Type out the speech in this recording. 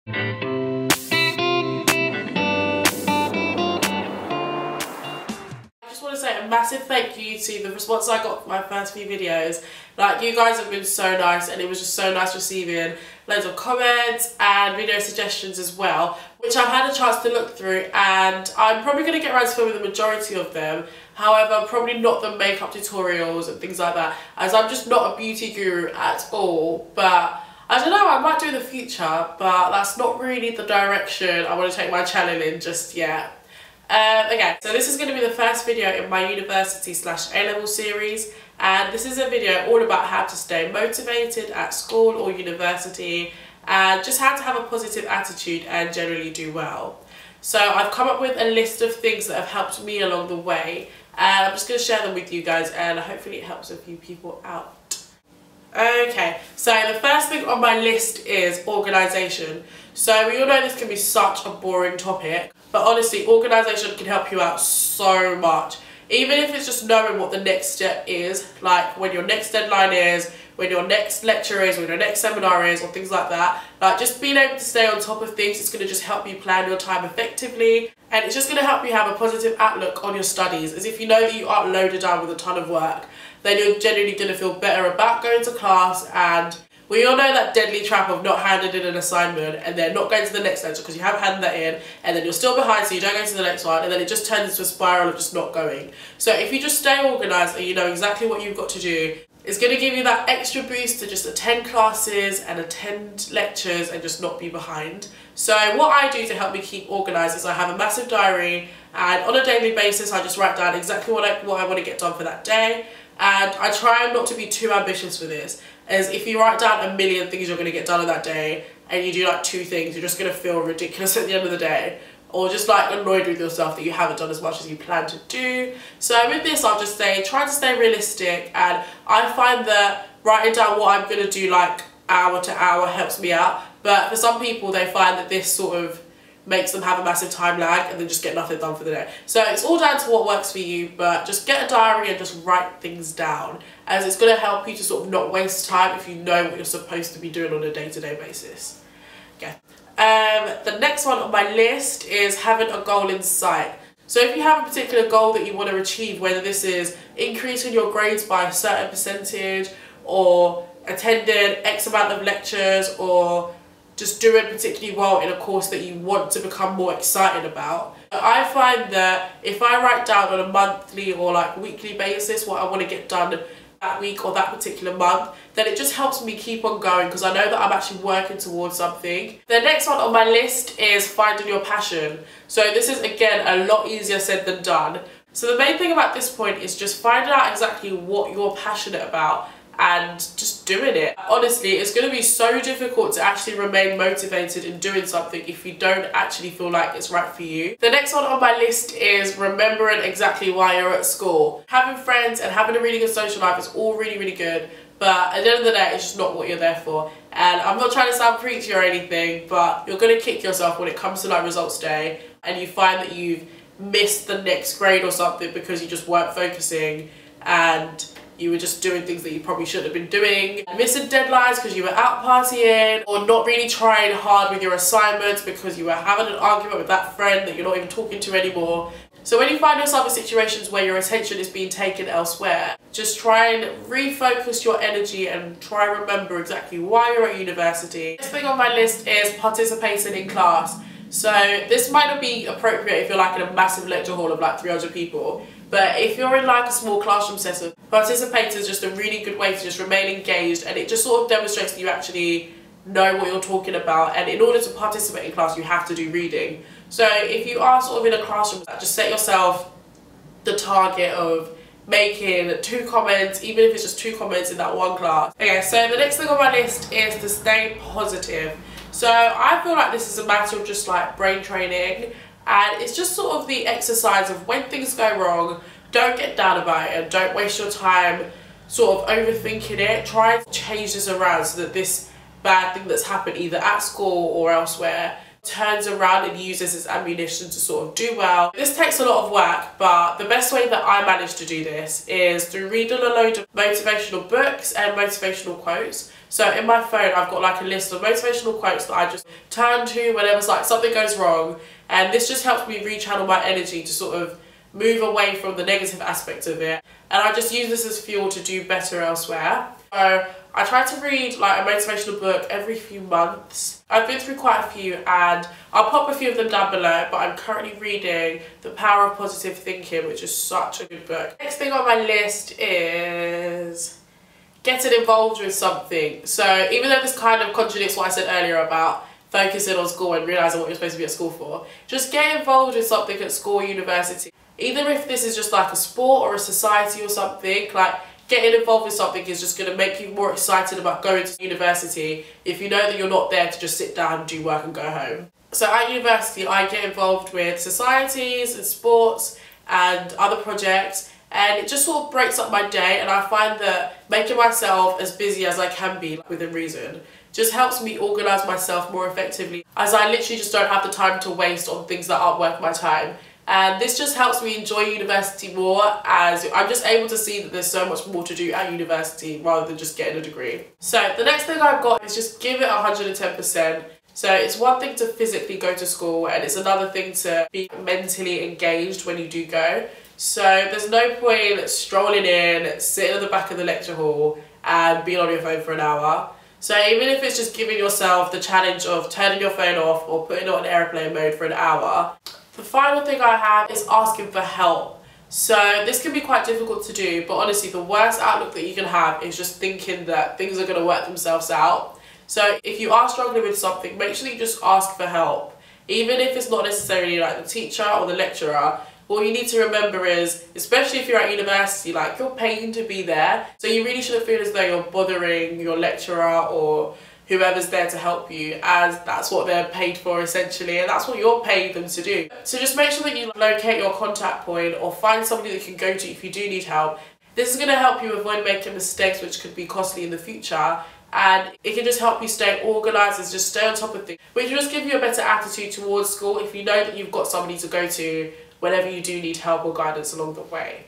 A massive thank you to the response I got for my first few videos. Like, you guys have been so nice, and it was just so nice receiving loads of comments and video suggestions as well, which I've had a chance to look through, and I'm probably going to get around to filming the majority of them. However, probably not the makeup tutorials and things like that, as I'm just not a beauty guru at all. But I don't know, I might do in the future, but that's not really the direction I want to take my channel in just yet. Okay, so this is going to be the first video in my university/A-level series, and this is a video all about how to stay motivated at school or university, and just how to have a positive attitude and generally do well. So I've come up with a list of things that have helped me along the way, and I'm just going to share them with you guys, and hopefully it helps a few people out. Okay, so the first thing on my list is organisation. So we all know this can be such a boring topic, but honestly, organisation can help you out so much. Even if it's just knowing what the next step is, like when your next deadline is, when your next lecture is, when your next seminar is, or things like that. Like, just being able to stay on top of things, it's going to just help you plan your time effectively, and it's just going to help you have a positive outlook on your studies, as if you know that you aren't loaded down with a ton of work, then you're generally going to feel better about going to class. And we all know that deadly trap of not handing in an assignment and then not going to the next lecture because you haven't handed that in, and then you're still behind, so you don't go to the next one, and then it just turns into a spiral of just not going. So if you just stay organised and you know exactly what you've got to do, it's going to give you that extra boost to just attend classes and attend lectures and just not be behind. So what I do to help me keep organised is I have a massive diary, and on a daily basis I just write down exactly what I want to get done for that day. And I try not to be too ambitious with this, as if you write down a million things you're going to get done on that day and you do like 2 things, you're just going to feel ridiculous at the end of the day, or just like annoyed with yourself that you haven't done as much as you plan to do. So with this, I'll just say try to stay realistic, and I find that writing down what I'm going to do like hour to hour helps me out. But for some people, they find that this sort of makes them have a massive time lag and then just get nothing done for the day. So it's all down to what works for you, but just get a diary and just write things down, as it's going to help you to sort of not waste time if you know what you're supposed to be doing on a day-to-day basis. Okay. The next one on my list is having a goal in sight. So if you have a particular goal that you want to achieve, whether this is increasing your grades by a certain percentage, or attending X amount of lectures, or just doing particularly well in a course that you want to become more excited about, I find that if I write down on a monthly or like weekly basis what I want to get done that week or that particular month, then it just helps me keep on going, because I know that I'm actually working towards something. The next one on my list is finding your passion. So this is again a lot easier said than done. So the main thing about this point is just finding out exactly what you're passionate about and just doing it. Honestly, it's going to be so difficult to actually remain motivated in doing something if you don't actually feel like it's right for you. The next one on my list is remembering exactly why you're at school. Having friends and having a really good social life is all really, really good, but at the end of the day, it's just not what you're there for. And I'm not trying to sound preachy or anything, but you're going to kick yourself when it comes to like results day and you find that you've missed the next grade or something because you just weren't focusing and you were just doing things that you probably shouldn't have been doing, missing deadlines because you were out partying, or not really trying hard with your assignments because you were having an argument with that friend that you're not even talking to anymore. So when you find yourself in situations where your attention is being taken elsewhere, just try and refocus your energy and try and remember exactly why you're at university. Next thing on my list is participating in class. So this might not be appropriate if you're like in a massive lecture hall of like 300 people, but if you're in like a small classroom setting, participating is just a really good way to just remain engaged, and it just sort of demonstrates that you actually know what you're talking about. And in order to participate in class, you have to do reading. So if you are sort of in a classroom, just set yourself the target of making 2 comments, even if it's just 2 comments in that one class. Okay, so the next thing on my list is to stay positive. So I feel like this is a matter of just like brain training, and it's just sort of the exercise of when things go wrong, don't get down about it and don't waste your time sort of overthinking it. Try to change this around so that this bad thing that's happened either at school or elsewhere turns around and uses its ammunition to sort of do well. This takes a lot of work, but the best way that I managed to do this is through reading a load of motivational books and motivational quotes. So in my phone I've got like a list of motivational quotes that I just turn to whenever like something goes wrong, and this just helps me rechannel my energy to sort of move away from the negative aspect of it, and I just use this as fuel to do better elsewhere. So I try to read like a motivational book every few months. I've been through quite a few and I'll pop a few of them down below, but I'm currently reading The Power of Positive Thinking, which is such a good book. Next thing on my list is getting involved with something. So even though this kind of contradicts what I said earlier about focusing on school and realising what you're supposed to be at school for, just get involved with something at school or university. Either if this is just like a sport or a society or something, like getting involved with something is just going to make you more excited about going to university if you know that you're not there to just sit down, do work and go home. So at university I get involved with societies and sports and other projects, and it just sort of breaks up my day, and I find that making myself as busy as I can be within reason just helps me organise myself more effectively, as I literally just don't have the time to waste on things that aren't worth my time. And this just helps me enjoy university more, as I'm just able to see that there's so much more to do at university rather than just getting a degree. So the next thing I've got is just give it 110%. So it's one thing to physically go to school, and it's another thing to be mentally engaged when you do go. So there's no point strolling in, sitting at the back of the lecture hall and being on your phone for an hour. So even if it's just giving yourself the challenge of turning your phone off or putting it on airplane mode for an hour. The final thing I have is asking for help. So this can be quite difficult to do, but honestly the worst outlook that you can have is just thinking that things are going to work themselves out. So if you are struggling with something, make sure you just ask for help. Even if it's not necessarily like the teacher or the lecturer, what you need to remember is, especially if you're at university, like you're paying to be there, so you really shouldn't feel as though you're bothering your lecturer or whoever's there to help you, as that's what they're paid for essentially, and that's what you're paying them to do. So just make sure that you locate your contact point or find somebody that you can go to if you do need help. This is going to help you avoid making mistakes which could be costly in the future, and it can just help you stay organised and just stay on top of things, which will just give you a better attitude towards school if you know that you've got somebody to go to whenever you do need help or guidance along the way.